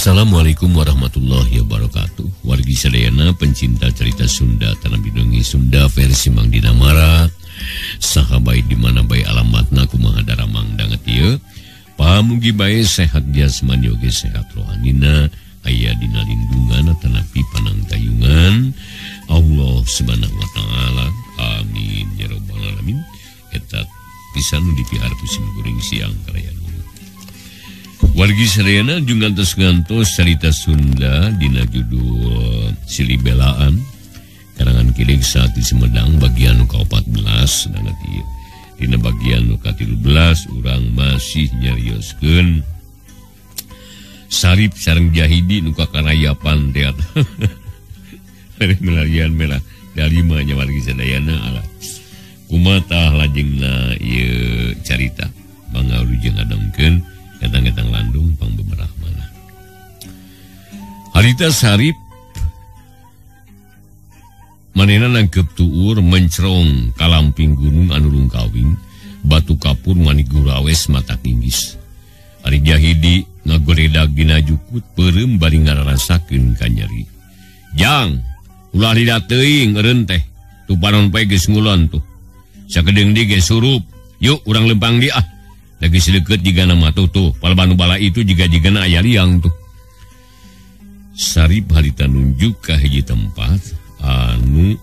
Assalamualaikum warahmatullahi wabarakatuh. Wargi sadayana pencinta cerita Sunda tanah bidungi Sunda versi Mang Dina Mara. Sahabai di mana bae alamatna kumaha daramang danget ieu. Pamugi bae sehat jasmani oge sehat rohanina aya dina lindungan tanapi panangtayungan Allah Subhanahu wa taala. Amin ya rabbal alamin. Eta pisan dipihar pusing kuring siang kalayan. Wargi sadayana jeung ngantos cerita Sunda dina judul Silih Belaan karangan Kilig Sati Sumedang bagian ke-14 danget ieu. Dina bagian ke-13 urang masih nyarioskeun Sarip sareng Jahidi nu kakarayapan teh eta. Melarian merah dalima nya wargi sadayana ala. Kumaha tah lajengna ieu carita mangga ujung ngadengkeun ketang-ketang landung pang bemerah mana. Harita Sarip manehna nangkep tuur mencrong kalamping gunung anu rungkawing batu kapur manik gurawes mata tinggis. Ari Jahidi ngagoredag dina jukut peureum bari ngararasakeun ka nyeri. Jang, ulah lida teuing eureun teh. Tu panon poe geus ngulon tuh. Sakedeung di geus surup. Yuk urang lempang di ah. Lagi sedeket jika nama tuh palbanu bala itu jika aya liang tuh. Sarip harita nunjuk ke hiji tempat anu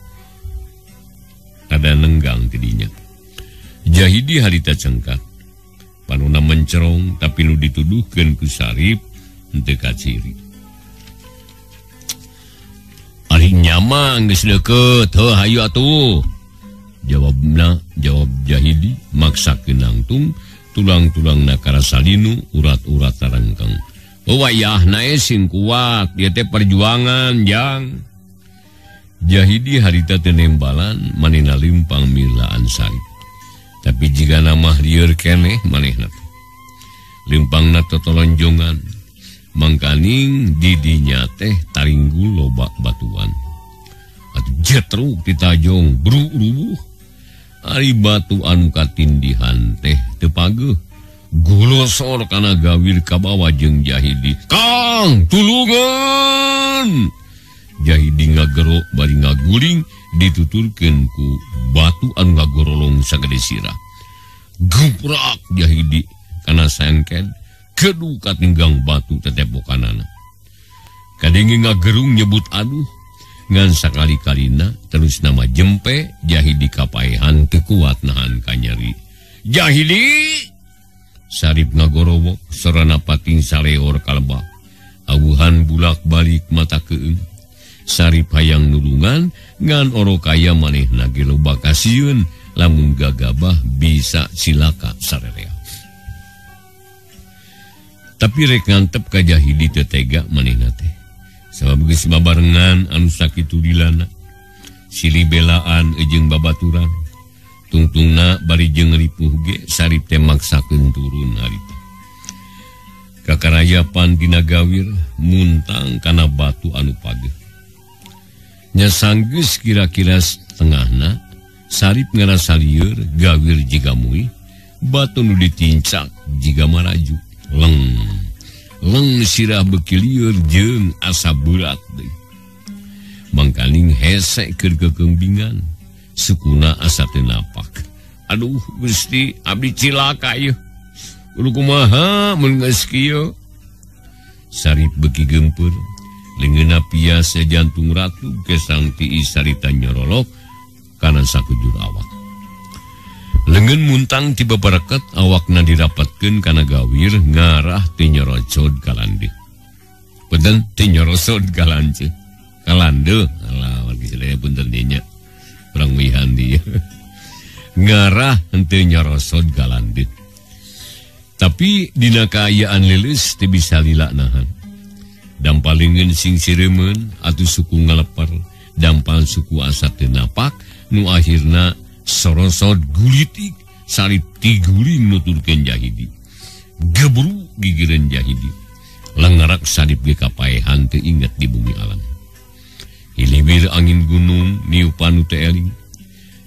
ada nenggang tidinya. Jahidi harita cengkat panuna mencerong tapi nu dituduhkeun ku Sarip henteu kaciri. Ari nyamang geus deukeut heuh hayu atuh. Jawab Jahidi maksakeun nangtung tulang-tulang nakara salinu urat-urat tarangkeng. Wayah nae sing kuat dia teh perjuangan jang. Jahidi harita teu nembalan manehna limpang milaan Sarip. Tapi jika nama lieur keneh manehna limpangna totolonjongan mangkaning didinya teh taringgul loba batuan. Atuh jetruk ditajong bru-rubuh. Ari batu anu katindihan teh teu pageuh gulosor kana gawir ka bawah jeung Jahidi. Kang, tulungan! Jahidi ngagero bari ngaguling dituturkeun ku batu anu ngagorolong sagede sirah. Guprak Jahidi kana sengked kedu katinggang batu tetepokanana. Kadenge ngagerung nyebut aduh ngan sakali-kalina terus nama jempe Jahidi kapaehan kekuat nahan kanyeri. Jahidi! Sarip ngagorowo sorana pating saleor kalebah. Awuhan bulak balik mata keung. Sarip hayang nulungan ngan orokaya manehna ge loba kasieun lamun gagabah bisa silaka sarerea. Tapi rek ngantep ka Jahidi teu tega manehna teh. Sabab geus babarengan anu sakitu dilana. Silih belaan jeung babaturan. Tungtungna bari jeung ripuh ge Sarip teh maksakeun turun harita. Kakarayapan dina gawir muntang kana batu anu pageuh. Nya sanggeus kira-kira setengahna Sarip ngarasa lieur gawir jiga muih batu nu ditincak jiga maraju. Leng sirah beki lieur jeung asa berat deui. Mangkaning hese keur kekembingan, sukuna asa teu napak. Aduh Gusti, abdi cilaka ieu. Kudu kumaha mun geus kieu? Sarip beki geumpeur, leungeunna piasa jantung ratu kesang tiis sarita nyorolok kana sakujur awak. Leungeun muntang ti babaraket awakna dirapatkeun kana gawir ngarah teu nyorocod ka landeu. Punten teu nyorosod ka landeu. Ka landeu, alah wargi sadaya punten dinya. Urang wihan dieu. Ngarah henteu nyorosod ka landeu. Tapi dina kaayaan leuleus teu bisa lila nahan. Dampalingeun sing siremeun atuh suku ngalepar, dampal suku asa teu napak nu akhirna sorosod gulitik Sarip tiguling nuturkeun Jahidi. Gebru gigireun Jahidi. Langarak Sarip ge kapaehan teu inget di bumi alam. Hilibir angin gunung niupan nu teu eling.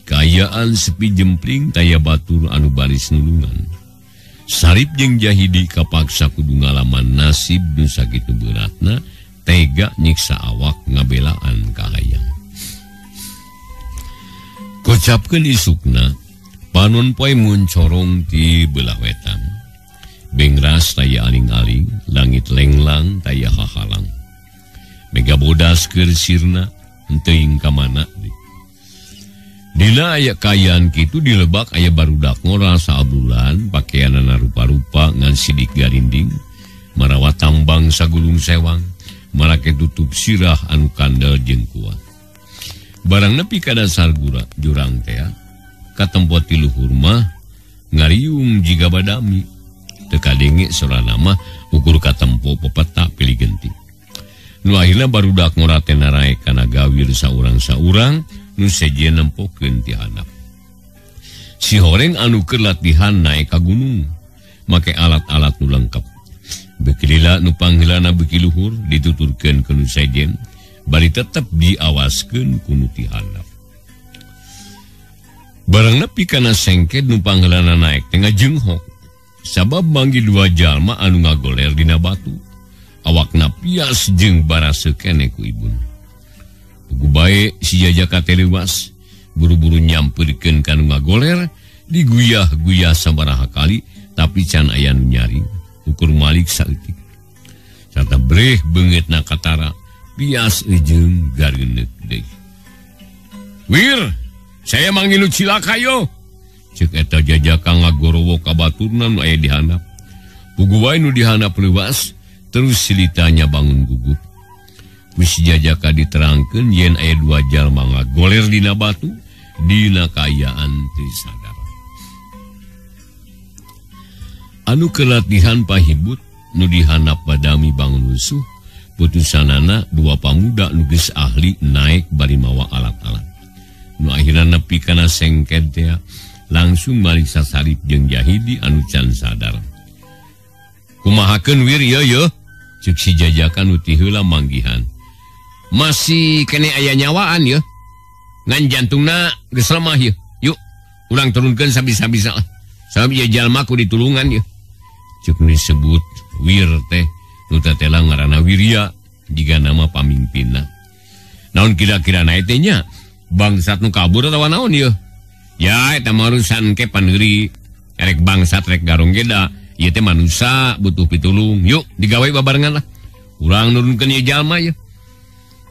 Kaayaan sepi jempling taya batur anu baris nulungan. Sarip jeung Jahidi kapaksa kudu ngalaman nasib nu sakitu beratna, tega nyiksa awak ngabelaan ka hayang. Kocapkeun isukna, panon poe muncorong ti belah wetan. Bengras taya aling-aling, langit lenglang taya hahalang. Mega bodas keur sirna, teuing ka mana deui. Dina aya kayaan kitu di Lebak aya barudak ngora saabdulan pakaianana rupa-rupa ngan sidik garinding marawat tambang sagulung sewang marake tutup sirah anu kandel jeung kuat. Barang nepi ka dasar jurang teh katempo ti luhur mah ngariung jiga badami teu kadenge sorana mah ukur katempo pepeta pilih genti. Nu akhirna barudak ngora teh narae kana gawir saurang-saurang nu sejen nempokeun ti handap. Si horeng anu keur latihan naek ka gunung, make alat-alat nu lengkap. Bekilila nu panggilana beki luhur dituturkeun ke nu sejen, bari tetep diawaskeun ku nu ti handap. Barang nepi kana sengket nu panggilana naek teh ngajenghok, sabab manggi dua jalma anu ngagoler dina batu. Awakna pias jeung baraseu keneh ku ibuna. Pugu bae si Jajaka teh leuwas, buru-buru nyampeurkeun kanu ngagoler, diguyah-guyah sabaraha kali, tapi can aya nu nyaring, ukur malik saeutik. Sarta breh beungeutna katara, pias jeung gareuneup deui. "Wir, saya manggil cilaka yo," ceuk eta Jajaka ngagorowo ka baturna nu aya di handap. Pugu bae nu di handap leuwas, terus silitanya bangun gugup. Wis Jajaka diterangkeun yen aya dua jalma ngagoler dina batu dina kayaan teu sadar. Anu kelatihan pahibut nu dihandap badami bangun rusuh, putusanana dua pamuda nu geus ahli naek bari mawa alat-alat. Nu akhirna nepi kana sengket teh langsung mariksa Sarip jeung Jahidi anu can sadar. "Kumahakeun Wir ye?" ceuk si Jajaka nu ti heula manggihan. "Masih kene aya nyawaan ya. Ngan jantungna geus lemah ya. Yuk, urang turunkeun sabisa-bisa. Sabab ieu jalma ku ditulungan ya." Ceuk nu disebut Wir teh nu tetela ngaranna Wirya jiga nama pamimpinna. Naon kira-kira na teh nya? Bangsat nu kabur atawa naon ya? Ya eta mah urusan ke paneuri. Erek bangsat rek garong geda, ieu teh manusia butuh pitulung. Yuk digawe babarengan lah. Urang nurunkeun ieu jalma ya.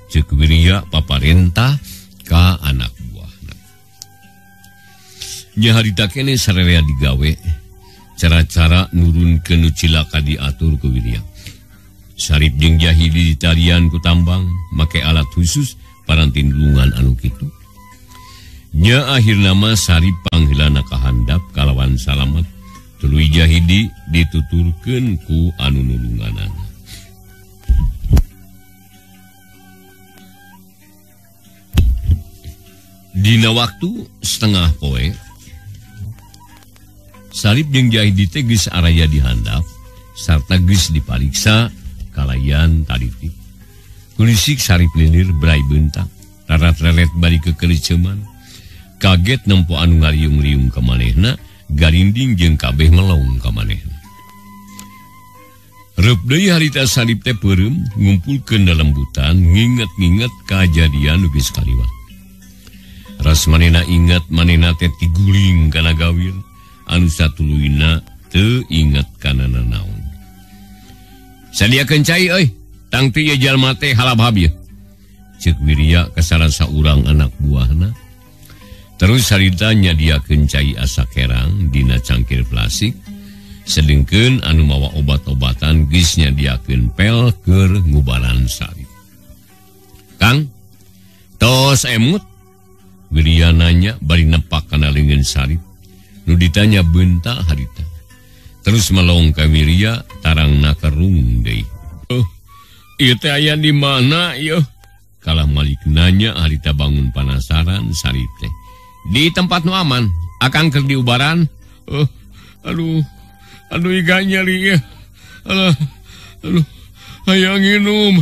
Ceuk Wirya paparentah ka anak buahna. Nya harita kene sarerea digawe. Cara-cara nurunkeun nu cilaka diatur ku Wirya. Sarip jeung Jahidi ditalian ku tambang, make alat khusus parantin dulungan anu kitu. Nya akhirna mah Sarip pangheulana ka handap kalawan salamet. Tuluy Jahidi dituturkeun ku anu nulunganana. Dina waktu setengah poe, Sarip jeung Jahidi teh geus araya di handap sarta geus dipariksa kalayan taditi. Kulisik Sarip lilir berai beuntak, rarat-reret bari kekeleceman. Kaget nempo anu ngariung-riung ka manehna, garinding jeung kabeh melong ka manehna. Reup deui harita Sarip teh peureum ngumpulkeun dalembutan nginget-nginget kajadian nu geus kaliwat. Ras manehna ingat manehna teh tiguling kana gawir, anu satuluyna teu inget kana nanaon. "Sadiakeun cai euy, tang teu ieu jalma teh halab-hab ieu," ceuk Wirya ka salah saurang anak buahna. Terus harita nyadiakeun cai asa kerang dina cangkir plastik, sedengkeun anu mawa obat-obatan geus nyadiakeun pel keur ngubaran Sarip. "Kang, tos emut?" Wirya nanya bari nepak kana leungeun Sarip. Nu ditanya beunta harita. Terus melong ka Wirya tarangna kerung deui. "Ieu teh aya di mana ieu?" Kalah malik nanya harita bangun penasaran Sarip teh. "Di tempat nu aman, akang keur diubaran." Aduh iga nyeri ya. Aduh, hayang nginum."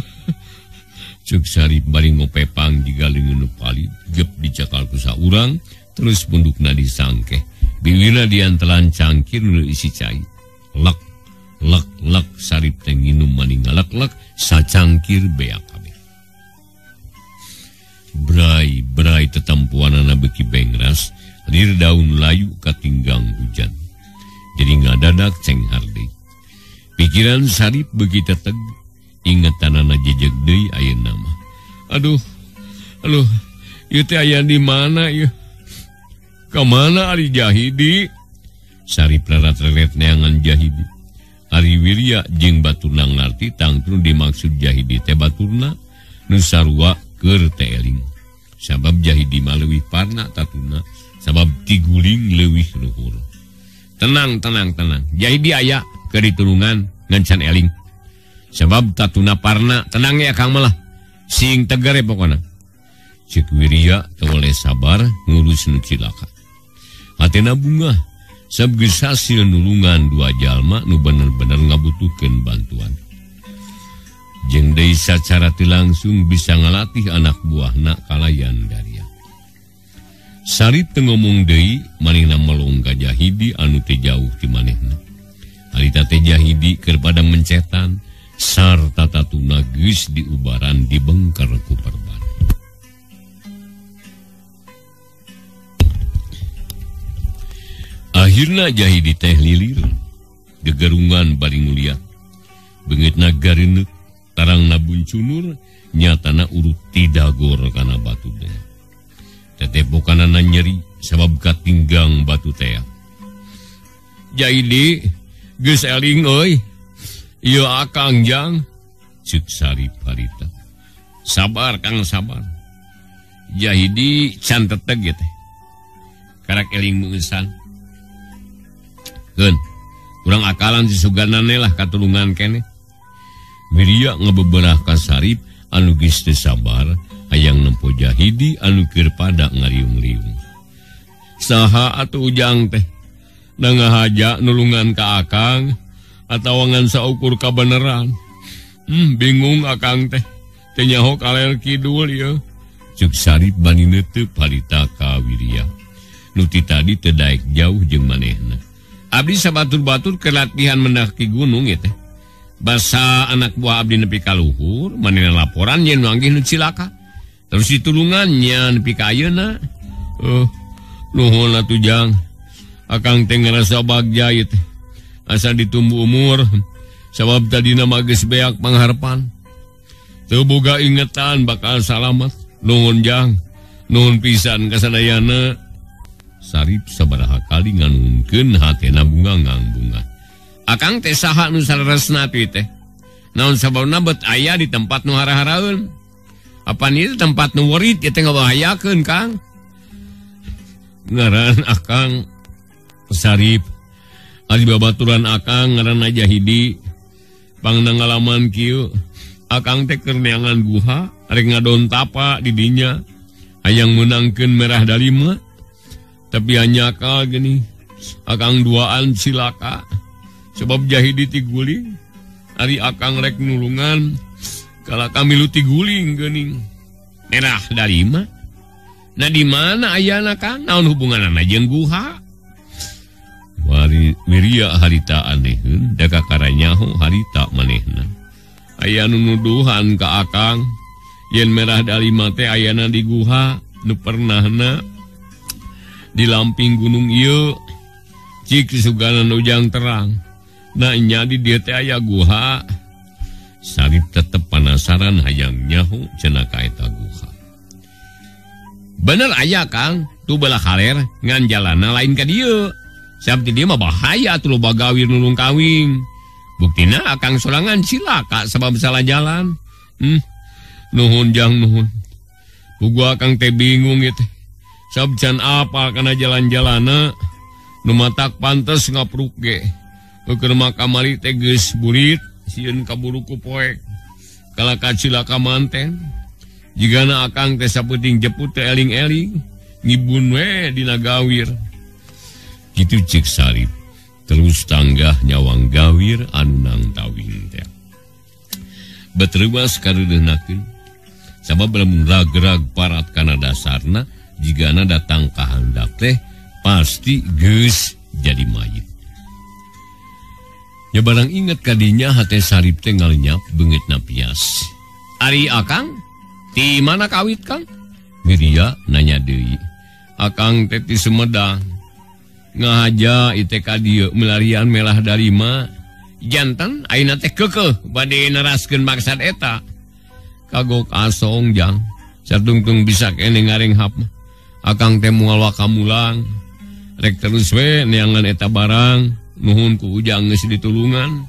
Ceuk Sarip bari ngopepang jiga leungeun nu palid, gep dicakal ku saurang, terus pundukna disangkeh. Biwirna diantelan cangkir nu isi cai. lek Sarip teh nginum maning ngalek-lek sacangkir beak kabeh. Brai tetampuanana beki bengras lir daun layu katinggang hujan. Jadi ngadadak cenghar deui. Pikiran Sarip beuki teteg ingetanana jejeg deui ayeuna mah. Aduh, ieu teh aya di mana ieu? Ka mana ari Jahidi? Sarip lerat-leret neangan Jahidi. Ari Wirya jeung baturna ngarti tangtun dimaksud Jahidi teh baturna nu sarua keur teh eling. Sabab Jahidi mah leuwih parna tatuna, sabab tiguling leuwih luhur. Tenang. Jahidi aya keur ditulungan ngan eling. Sabab tatuna parna, tenang ya Kang malah. Sing tegar pokona. Cik Wirya teu oleh sabar ngurus nu cilaka. Hatena bunga sabab geus hasil nulungan dua jalma nu bener-bener ngabutuhkeun bantuan. Jeung deui sacara teu langsung bisa ngalatih anak buahna kalayan Darya. Sarip teu ngomong deui manehna melong ka Jahidi anu teu jauh ti manehna. Harita teh Jahidi keur padang mencetan sarta tatuna geus diubaran dibengker ku perban. Akhirna Jahidi teh lilir gegerungan bari nguliat. Beungeutna gareneuk tarangna buncunur nyatana urut tidagor kana batu teh. Tetepokanana nyeri sabab katinggang batu teh. Jahidi geus eling euy. Ieu Akang Jang, ceuk Sarip harita. Sabar Kang sabar. Jahidi can teteg teh. Karak eling meusan. Keun, urang akalan si suganane lah katulungan kene. Wirya ngabeberah ka Sarip anu geus teu sabar hayang nempo Jahidi anu keur pada ngariung-riung. Saha atuh Ujang teh? Da ngahaja nulungan ka Akang atawa ngan saukur kabeneran. Bingung Akang teh. Teu nyaho kaler kidul ieu. Ceuk Sarip bani neuteub harita ka Wirya. Nu ti tadi teu daek jauh jeung manehna. Abdi sabatur-batur keur latihan mendaki gunung ya teh. Basa anak buah abdi nepi ka luhur, manehna laporan yen manggih nu cilaka. Terus ditulungannya nepi ka ayeuna. Nuhun atuh Jang. Akang teh ngarasa bagja ieu teh. Asa ditumbu umur sabab tadina mah geus beak pangharepan. Teu boga ingetan bakal salamet. Nuhun Jang. Nuhun pisan kasadayana. Sarip sabaraha kali nganuhunkeun hatena bunga. Akang teh saha nu saleresna teh? Naon sababna bet aya di tempat nu hara-haraeun? Apa ieu tempat nu weurit ieu teh ngabahayakeun Kang? Ngaran Akang Sarip. Ari babaturan Akang ngaranna Jahidi. Pangna ngalaman kieu, Akang teh keur neangan guha, arek ngadon tapa di dinya. Hayang meunangkeun merah dalima. Tapi hanya akal gini, Akang duaan cilaka. Sebab Jahidi tiguling, ari Akang rek nulungan, kala kamilu tiguling geuning. Merah dalima? Nah di mana ayana Kang? Naon hubunganana jeung guha? Wirya harita aneheun, da kakaranyaho harita manehna. Aya nu nuduhan ka Akang, yen merah dalima teh ayana di guha, nu pernahna di lamping gunung ieu. Cik suganan Ujang terang. Nah nya di dieu teh aya guha. Sarip tetep penasaran hayang nyaho cenah ka eta guha. Bener aya Kang, tu belah kaler ngan jalanna lain ka dieu. Sabab di dieu mah bahaya atuh loba gawir nulung kawing. Buktina Akang sorangan cilaka sabab salah jalan. Nuhun Jang nuhun. Pugu Akang teh bingung ieu teh. Sabab can apal kana jalan-jalana nu matak pantes ngapruk ge. Keur makamari teh geus burit sieun kaburu ku poek. Kala kacilaka manten. Jigana Akang teh sapeuting jeput teh eling-eling, ngibun we dina gawir. Kitu ceuk Sarip. Terus tanggah nyawang gawir anu nang tawing teh. Betreuwas kareudeunnakeun. Sabab lamun ragrag parat kana dasarna, jigana datang ka handap teh pasti geus jadi mayit. Ya barang inget kadinya hate Sarip teh ngalenyap beungeutna pias. Ari Akang, ti mana kawit Kang? Wiria nanya deui. Akang teh ti Sumedang. Ngahaja iteh ka dieu melarian melah dari ma. Janten ayeuna teh keukeuh bade neraskeun maksad eta. Kagok asong jang. Satungtung bisa kene ngarenghap. Akang teh moal wakamulang. Rek terus we neangan eta barang. Nuhun ku ujang geus ditulungan.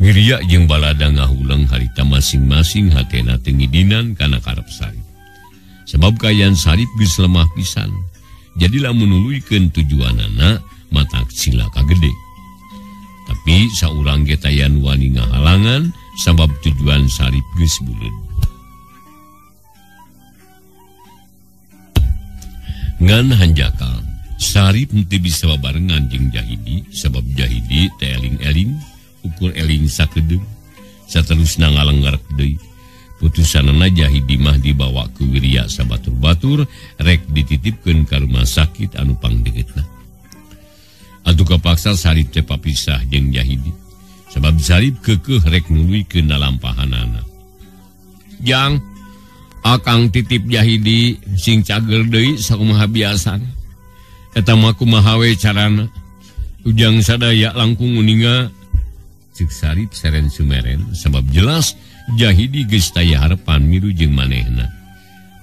Wiria jeung Balada ngahulang harita masing-masing hatena teu ngidinan kana karep Sarip. Sebab kayan Sarip geus lemah pisan. Jadi lamun nuluykeun tujuanana matak sila kagede. Tapi saurang ge tayan wani ngahalangan sabab tujuan Sarip geus buleud. Ngan hanjakal Sarip teu bisa babarengan jeung Jahidi sabab Jahidi teh eling-eling ukur eling sakedeung saterusna ngalenggarek deui. Putusanana Jahidi mah dibawa ke Wiria sabatur-batur rek dititipkeun ka rumah sakit anu pangdeuketna. Atuh kapaksa Sarip teh papisah jeung Jahidi sabab Sarip keukeuh rek nuluykeun lalampahanana. Jang Akang titip Jahidi sing cager deui sakumaha biasana. Eta mah kumaha we carana. Ujang sadaya langkung uninga. Ceuk Sarip seren sumeren sabab jelas Jahidi geus taya harepan miru jeung manehna.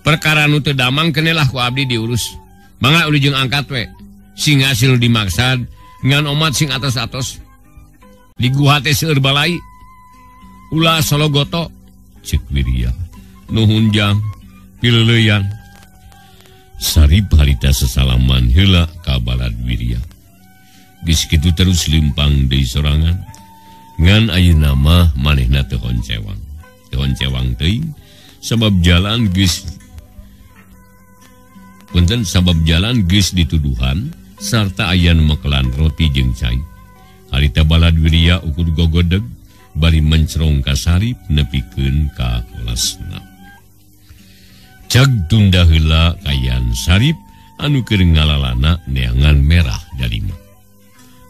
Perkara nu teu damang kenelah ku abdi diurus. Mangga uli jeung angkat we. Sing hasil dimaksad ngan omat sing atos-atos. Diguha teh seueur balai. Ulah sologoto. Ceuk Wiria. Nuhun jang. Pileuleyan. Sarip harita sesalaman heula ka balad Wiria. Geus kitu terus limpang deui sorangan. Ngan ayeuna mah manehna teu honcewang. Teu honcewang teuing sabab jalan geus dituduhan sarta aya nu mekelan roti jeung cai. Harita balad Wiria ukur gogodeg bari mencrong ka Sarip nepikeun ka lasna. Cag tunda heula kayan Sarip anu keur ngalalana neangan merah dalima.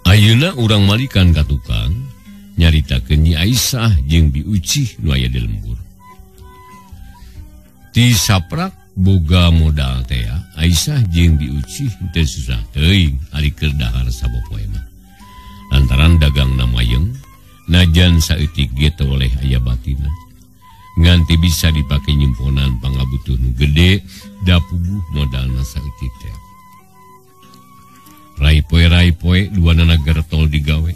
Ayeuna urang malikan ka tukang nyaritakeun Nyi Aisyah jeung Bi Ucih nu aya di lembur. Ti saprak boga modal teh Aisyah jeung Bi Ucih teu susah teuing ari keur dahar sapopoe mah. Lantaran dagangna mayeng najan saeutik ge teu oleh aya batina. Nganti bisa dipake nyimponan pangabutuh nu gede da puguh modalna saeutik teh. Rai-poe duanana gertol digawe.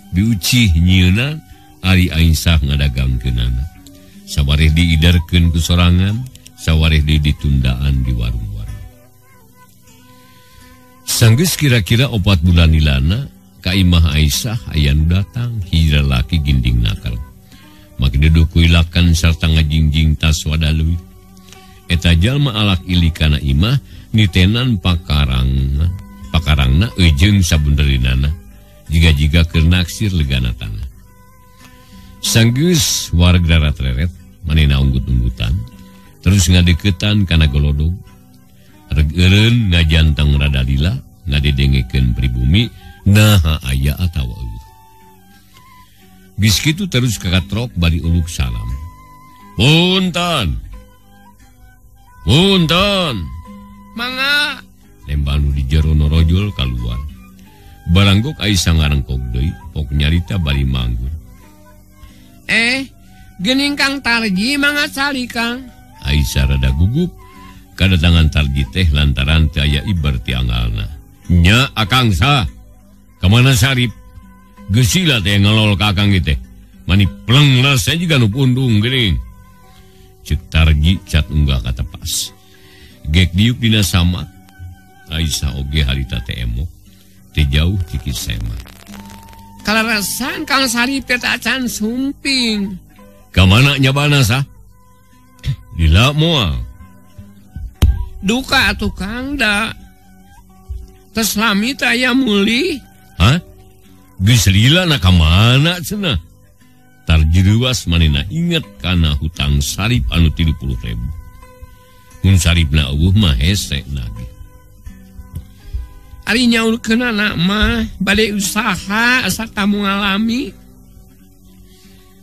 Bi Ucih nyieuna ari Aisyah ngadagangkeunana. Sawareh diidarkeun ku sorangan, sawareh ditundaan di warung-warung. Sanggeus kira-kira 4 bulan nilana ka imah Aisyah aya nu datang hiji lalaki ginding nakal. Makin dudukuilakan sarta ngajingjing tas wadalui. Eta jalma alak ilikana imah nitenan pakarangna ejeung sabunderinana. Jiga-jiga keur naksir legana tanah. Sanggeus wareg darat-reret manehna unggut-unggutan terus ngadeukeutan kana golodog. Reg eureun ngajanteng rada lila ngadedengekeun pribumi naha aya atawa eueuh. Geus kitu terus kakatrok bari uluk salam. Punten. Mangga. Lembah nu di jero norojol kaluar. Baranggok Aisyah ngarengkog deui, pok nyarita bari manggun. Geuning Kang Tarji mangga sali Kang. Aisyah rada gugup kadatangan Tarji teh lantaran teu aya ibar ti anggalna. Nya akang sah. Kamana Sarip? Geus sila teh ngelol ka akang teh. Mani pleng rasa juga nu pundung geuning. Ceuk Tarji cat unggah ka tepas. Gek diuk dina samak. Aisyah oge harita teh emok. Teh jauh ti kisema. Kalarasan Kang Sarip teh acan sumping. Ka mana nyabana sah? Lila moal. Duka atuh Kang da. Tes lami teh aya muli. Hah? Geus lila na ka mana cenah? Tarji ruas manehna inget kana hutang Sarip anu 30.000. Mun Saripna eueuh mah hese nagih. ari nyaulkeun anak mah bade usaha asa tamu ngalami.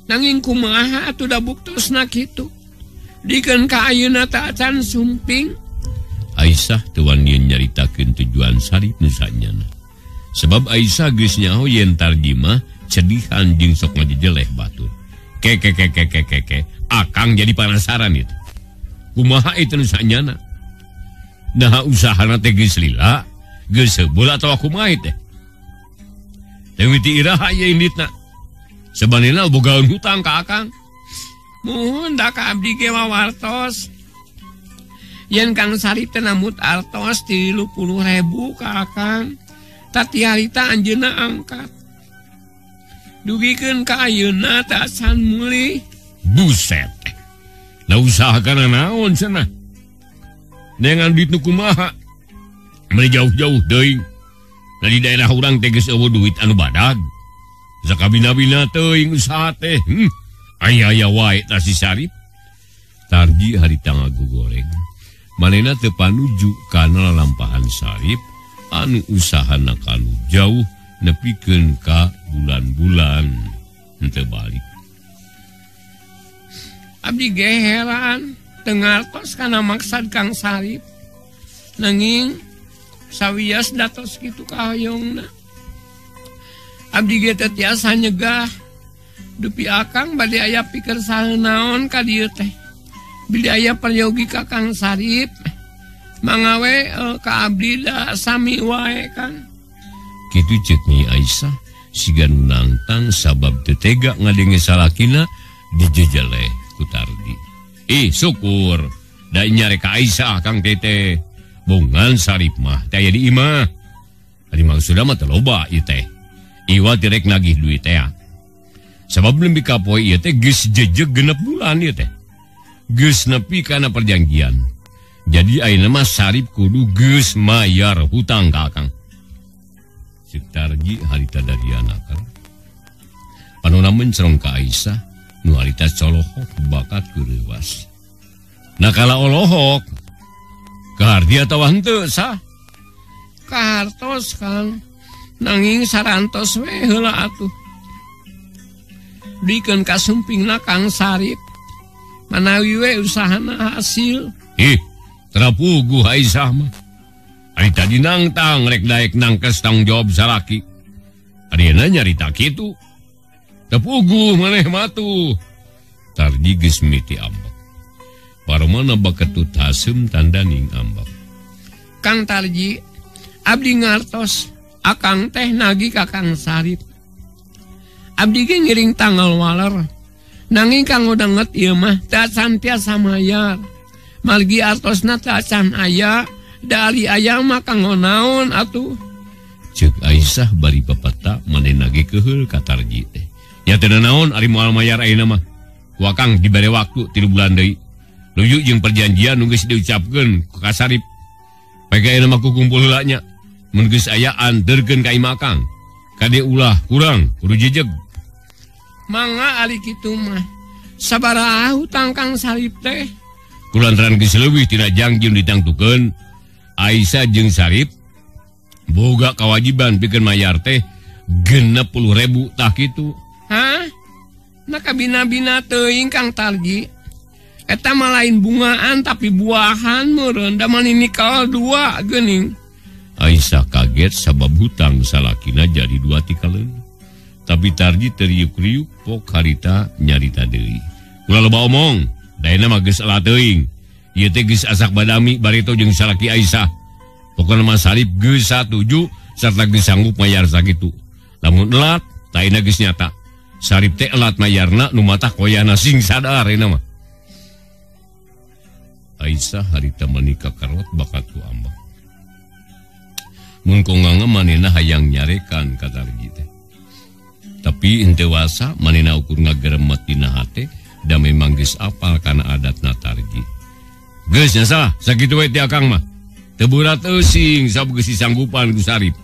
Nanging kumaha atuh da buktosna kitu. Dikeun ka ayeuna teh acan sumping. Aisyah teu wani nyaritakeun tujuan Sarip nu sanyana. Sebab Aisyah geus nyaho yen tarjimah cedihan jeung sok ngajejeleh batur. Ke akang jadi penasaran itu. Kumaha itu nu sanyana? Nah usahana teh geus lila, geus seubul atawa kumaha teh? Teu miti iraha ieu inditna. Sabanena bogaeun hutang ka akang. Muhun da ka abdi ge wawartos. Yen Kang Sarip teh namut artos 30.000 ka akang. Tati harita anjeunna angkat. Dugikeun ka ayeuna teh acan meuli. Buset. Da usaha kana naon cenah? Dengan duit nu kumaha? Meni jauh-jauh deui. Da di daerah urang teh geus eueuh duit anu badag. Sakabina-bina teuing usaha teh. Aya-aya wae ta si Sarip. Tarji harita ngagugoreng. Manehna teu panuju kana lalampahan Sarip anu usahana kanu jauh nepikeun ka bulan-bulan henteu balik. Abdi ge heran teu ngartos kana maksad Kang Sarip. Nanging sawias datos kitu ka hoyongna. Abdi ge teh tiasa nyegah. Dupi akang bade aya pikir saeunaon ka dieu teh. Bili aya peryogi ka Kang Sarip. Mangawe ka abdi da sami wae Kang. Kitu ceuk Nyi Aisyah siga nantang sabab teu tega ngadenge salakina dijejeleh ku Tardi. Syukur da nyare ka Aisyah Kang Tete. Bungan Sarip mah teh aya di imah. Ari maksudna mah teu loba ieu teh. Iwa tirek nagih duit teh. Sabab leuwih ka poe ieu teh geus jejeg 6 bulan ieu teh. Geus nepi kana perjanjian. Jadi ayeuna mah Sarip kudu geus mayar hutang ka akang. Ceuk Tarji harita dari anakna. Panonna mencerong ka Aisyah nu harita colohok bakat keurewas. Nakala olohok kahardi atawa henteu sah? Kahartos Kang. Nanging sarantos we heula atuh. Dikeun ka sumpingna Kang Sarip. Manawi we usahana hasil. Terapuguh Aisyah mah. Ari tadi nangtang rek daek nangkes tanggung jawab salaki. Arieuna nyarita kitu. Terapuguh maneh matu. Tardi geus miti ambak. Paromana baketut haseum tandaning ambak. Kang Tarji, abdi ngartos akang teh nagih ka Kang Sarip. Abdi ge ngiring tanggal waler. Nanging kang udanget ieu mah teu acan tiasa mayar. Margi artosna teu acan aya, da ari aya mah kanggo naon atuh. Ceuk Aisyah bari papata manehna ge keheul ka Tarji teh. Nya teu naon ari moal mayar ayeuna mah. Ku akang dibere waktu 3 bulan deui. Nuju jeung perjanjian nu geus diucapkeun ka Sarip. Pake ayeuna mah kukumpul heula nya. Mun geus aya anterkeun ka imah Kang. Kade ulah kurang kudu jejeg. Mangga ari kitu mah. Sabaraha hutang Kang Sarip teh? Kulantaran geus leuwih tina jangjieun ditangtukeun, Aisyah jeung Sarip boga kewajiban pikeun mayar teh 60.000 tah kitu. Hah? Nakabina-bina teuing Kang Tarji. Eta mah lain bungaan tapi buahan meureun da mani nikal 2 geuning. Aisyah kaget sabab hutang salakina jadi 2 tikaleun. Tapi Tarji teriuk-riuk pok harita nyarita deui. Ulah loba omong, daena mah geus elat teuing. Ieu teh geus asak badami barito jeung salaki Aisyah. Pokona mah Sarip geus satuju sarta geus sanggup mayar sakitu. Lamun elat, taina geus nyata. Sarip teh elat mayarna nu matah koyana sing sadar ayeuna mah. Aisyah harita menikah karot bakat ku ambak. Mun konganga manehna hayang nyarekan ka Tarji teh. Tapi henteu wasa manehna ukur ngageremet dina hate da memang geus apal kana adatna Tarji. Geus nya salah sakitu we ti akang mah. Teu berat eusing sabab geus disanggupan ku Sarip.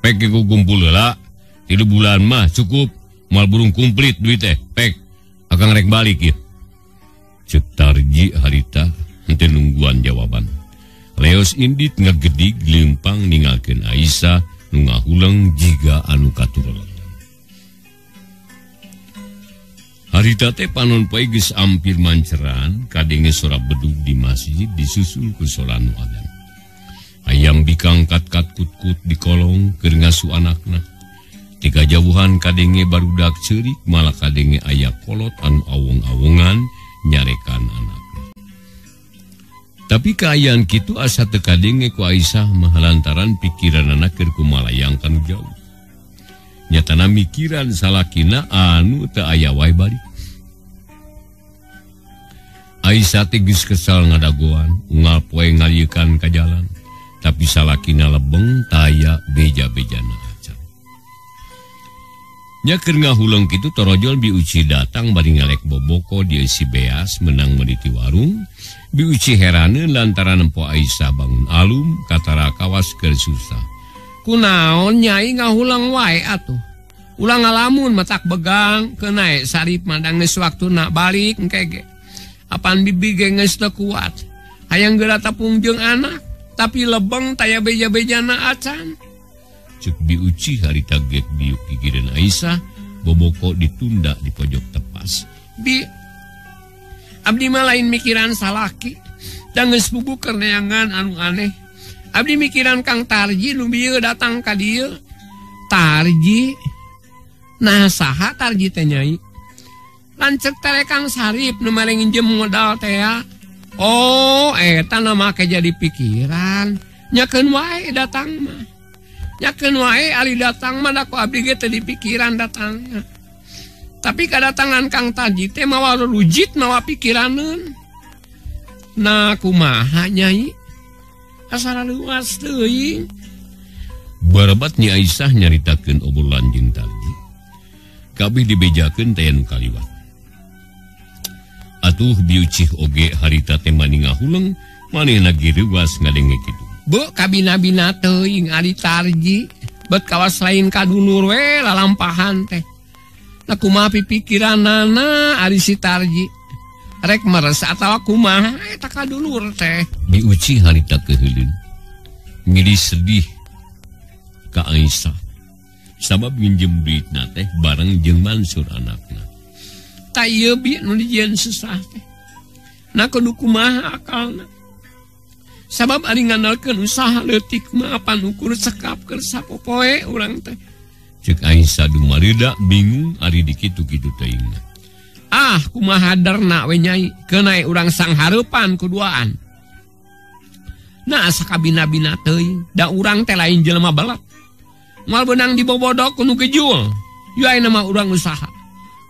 Pek ku kumpul heula 3 bulan mah cukup moal burung kumplit duit teh. Pek akang rek balik ieu. Ceuk Tarji harita henteu nungguan jawaban. Leos indit ngegedig lempang ninggalkeun Aisyah nu ngahulang jiga anu katurunan. Harita teh panon poe geus ampir manceran kadenge sora bedug di masjid disusul ku sora nu adzan. Hayang bikang kat-kat kut-kut di kolong keur ngasuh anakna. Tiga jauhan kadenge barudak ceurik malah kadenge aya kolot anu awong-awongan nyarekan anakna. Tapi kaayaan kitu asa teu kadenge ku Aisyah mah lantaran pikiranna keur kumalayang kanu jauh. Nyatana mikiran salakina anu teu aya wae balik. Aisyah teh geus kesal ngadagoan, unggal poe ngaliekan ka jalan, tapi salakina lebeng taya beja-bejana acan. Nya keur ngahuleung kitu torojol Bi Uci datang bari ngalek boboko di si beas menang meniti warung. Bi Uci heraneun lantaran empo Aisyah bangun alum katara kawas keur susah. Kunaon nyai ngahulang wae atuh. Ulang ngalamun matak begang kenae sarip madang geus waktuna balik engke. Apaan bibi ge geus teu kuat. Hayang geura tapungjeung anak, tapi lebeng taya beja-bejana acan. Cuk Bi Uci harita gek diuk gigireun Aisyah, boboko ditunda di pojok tepas. Bi, abdi mah lain mikiran salaki, da geus bubuk keur neangan anu aneh. Abdi mikiran Kang Tarji nu bieu datang ka dieu. Tarji? Nah saha Tarji teh nyai? Lancek tere Kang Sarip nu mere nginjem modal teh ya. Oh, eta na make jadi pikiran. Nyakeun wae datang mah. Nyakeun wae ali datang mah da ku abdi ge teu dipikiran datangnya. Tapi kadatangan Kang Tarji teh mawa rujit mawa pikiraneun. Nah kumaha nyai? Asal luas teuing. Barebat Nyi Aisyah nyaritakeun obrolan jeung Tarji. Kabeh dibejakeun teh anu kaliwat. Atuh Bi Uci oge harita teh mani ngahuleung manehna ge reuwas ngadenge kitu. Bu kabina-bina teuing ari Tarji, bet kawas lain kadulur we lalampahan teh. Nah kumaha pipikiranana ari si Tarji? Rek meres atawa kumaha eta kadulur teh? Bi Uci harita keheulin. Ngiri sedih ka Aisyah. Sabab nginjem duitna teh bareng jeung Mansur anakna. Ta ieu Bi nu dijieun susah teh. Na kudu kumaha akalna? Sabab ari ngandalkeun usaha leutik mah apan ukur sekap keur sapopoe urang teh. Ceuk Aisyah dumareuda bingung ari di kitu-kitu teuingna. Ah, kumaha haderna we nyai, kenae urang sang hareupan kuduaan. Nah sakabina-bina teuing, da urang teh lain jelema belet. Moal beunang dibobodok kudu gejul. Ieu ayeuna mah urang usaha.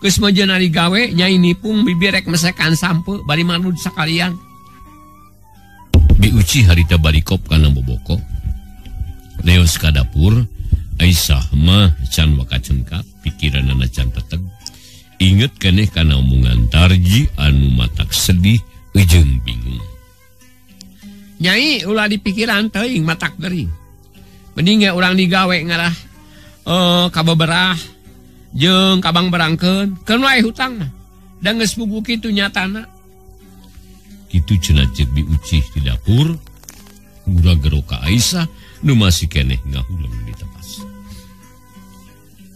Geus mejeun ari gawe nyai nipung bibi rek mesekan sampeu bari marud sakalian. Bi Uci harita balikop kana boboko. Leos ka dapur, Aisyah mah can wakacengkap pikiranna can teteg. Inget keneh kana omongan Tarji anu matak sedih jeung bingung. Nyai ulah dipikiran teuing matak gering. Mending ya urang digawe ngarah kabeberah jeung kabang berangkeun keun wae hutang mah. Da geus puguh kitu nyatana. Kitu cenah ceuk Bi Uci di dapur. Gura gero ka Aisyah nu masih keneh ngahuleung di tepas.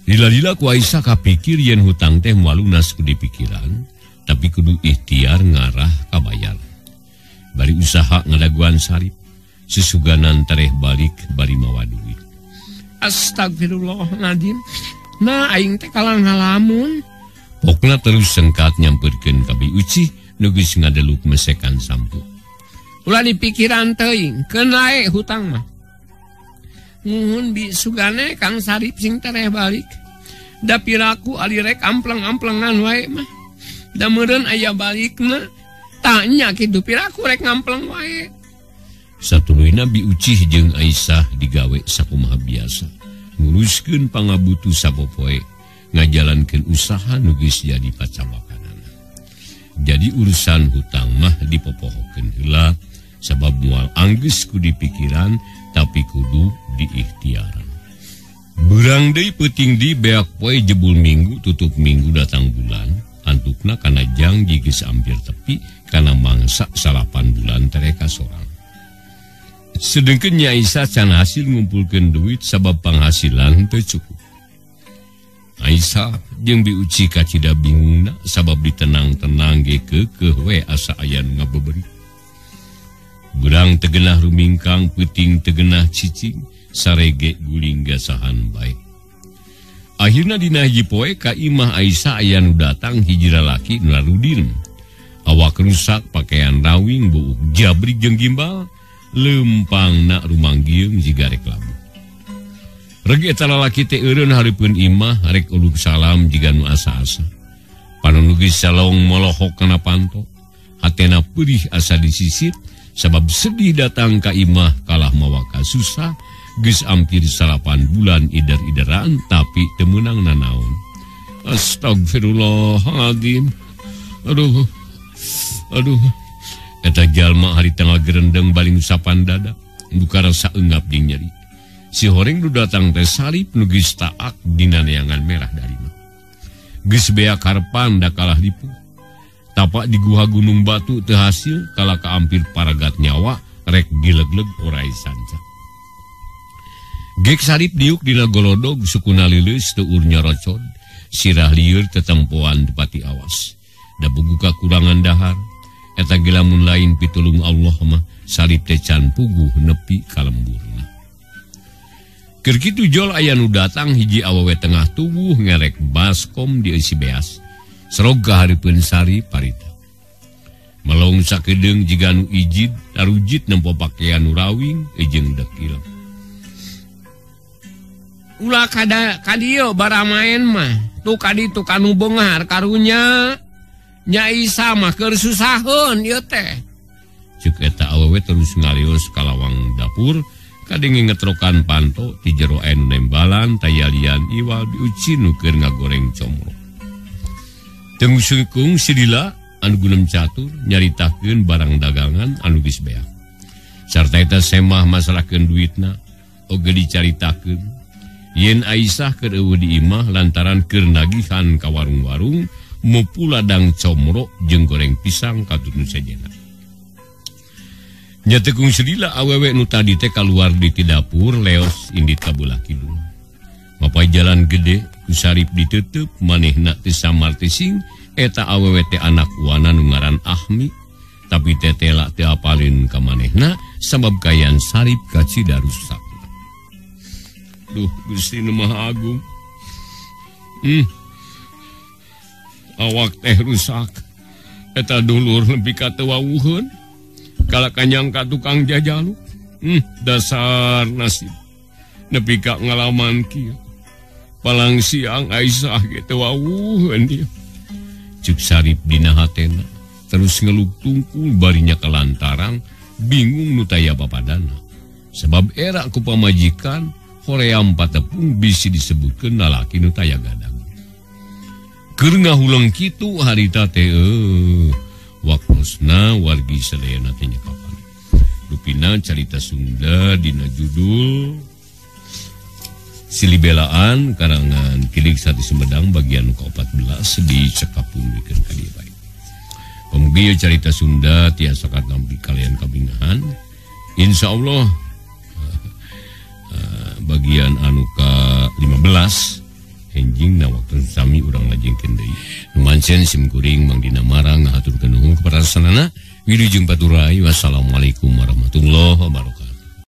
Lila-lila ku Aisyah kapikir yen hutang teh moal lunas ku dipikiran, tapi kudu ikhtiar ngarah ka bayar. Bari usaha ngadaguan Sarip. Sesuganan tareh balik bari mawa duit. Astagfirullahaladzim. Nah aing teh kalang ngalamun. Pokna terus sengkat nyamperkeun ka Bi Uci nu geus ngadeluk mesekan sampu. Ulah dipikiran teuing, keun lae hutang mah. Nuhun Bi sugane Kang Sarip sing tareh balik. Da piraku ali rek ampleng-amplengan wae mah. Da meureun aya balikna. Tanya kitu piraku rek ngampleng wae. Satuluyna Bi Uci jeung Aisyah digawe sakumaha biasa. Nguruskeun pangabutuh sapopoe, ngajalankeun usaha nu geus jadi pacawakanana. Jadi urusan hutang mah dipopohokeun heula sabab moal anggeus ku dipikiran tapi kudu diikhtiaran. Beurang deui peuting di beak poe jebul minggu tutup minggu datang bulan. Antukna kana jang geus ampir tepi kana mangsa 8 bulan tereka sorang. sedengkeun Aisyah can hasil ngumpulkeun duit sabab penghasilan teu cukup. Aisyah jeung biuci ka cida bingungna sabab ditenang-tenang ge keukeuh we asa aya nu ngabeubeuri. Gurang tegenah rumingkang, peuting tegenah cicing, sarege guling gasahan bae. Akhirna dina hiji poe ka imah Aisyah aya nu datang hiji lalaki nu Narudin. Awak rusak, pakaian rawing, buuk jabrik jeung gimbal, lempangna rumanggieung jiga rek labuh. Reg eta lalaki teh eureun hareupeun imah rek uluk salam jiga nu asa-asa. Panu geus salong molohok kana panto, hatena peurih asa disisit sabab sedih datang ka imah kalah mawa kasusah. Geus ampir 8 bulan idar-idaran tapi teu meunang nanaon. Astagfirullahaladzim. Aduh. Eta jalma hari tengah gerendeng baling usapan dada, buka rasa enggap jeung nyeri. Si horeng nu datang teh salib nu geus taak dina neangan merah darina. Geus beak harpan da kalah lipu. Tapak di guha Gunung Batu teu hasil kala kaampir paragat nyawa rek gilegleg orai sanca. Gek salib diuk dina golodog sukuna lileus teu ur nyorocod, sirah lieur tetempoan tepati awas. Da bugu kakurangan dahar, eta ge lamun lain pitulung Allah mah salib teh can puguh nepi ka lemburna. Keur kitu jol aya nu datang hiji awewe tengah tubuh ngerek baskom di isi beas. Serog hareupeun sari parita. Melong sakedeung jiga nu ijid tarujit nempo pakaian nu rawing jeung dekil. Ulah kadieu bara main mah. Tu kaditu kanu beunghar karunya. Nya Isa mah keur susaheun ieu teh. Ceuk eta awewe terus ngalios ka lawang dapur, kadenge ngetrokan panto ti jero anu nembalan tayalian iwal diuci nu keur ngagoreng comro. Teu sungkung sidila anu gunem catur nyaritakeun barang dagangan anu geus beak. Sarta eta semah masalahkeun duitna oge dicaritakeun. Yen Aisyah keur eueuh di imah lantaran keur nagihan ka warung-warung mupu ladang comro jeung goreng pisang katutun sajena. Nya teu kung sedila awewe nu tadi teh kaluar di ti dapur leos indit ka beulah kidul. Mapai jalan gede ku sarip diteuteub manehna teh samar teh sing eta awewe teh anak wana nu ngaran Ahmi tapi teh tela teh apalin ka manehna sabab kayan sarip ka Cidarusak. Duh, Gusti Nu Maha Agung. Awak teh rusak. Eta dulur lebih ka teu wawuheun. Kala kanyang ka tukang jajaluk. Dasar nasib. Nepi ka ngalaman kieu. Palang siang Aisyah ge teu wawuheun dia. Cuk sarip dina hatena. Terus ngeluk tungkul barinya kelantarang. Bingung nu taya papadana. Sebab era ku pamajikan hoream patepung bisi disebutkeun lalaki nu taya gadang. Keur ngahulang kitu harita teh waktosna wargi sadayana teh nyakapan. Rupina carita Sunda dina judul Silibelaan karangan Kilik Sati Sumedang bagian ke-14 dicekapungkeun ka dieu bae. Pamugi carita Sunda tiasa katampi kalian kabingahan. Insyaallah bagian anu ka-15 enjing na waktu sami urang lajengkeun deui. Numancen sim kuring Mang Dina Marang ngahaturkeun nuhun kepada sanana. Wilujeng paturai. Wassalamualaikum warahmatullahi wabarakatuh.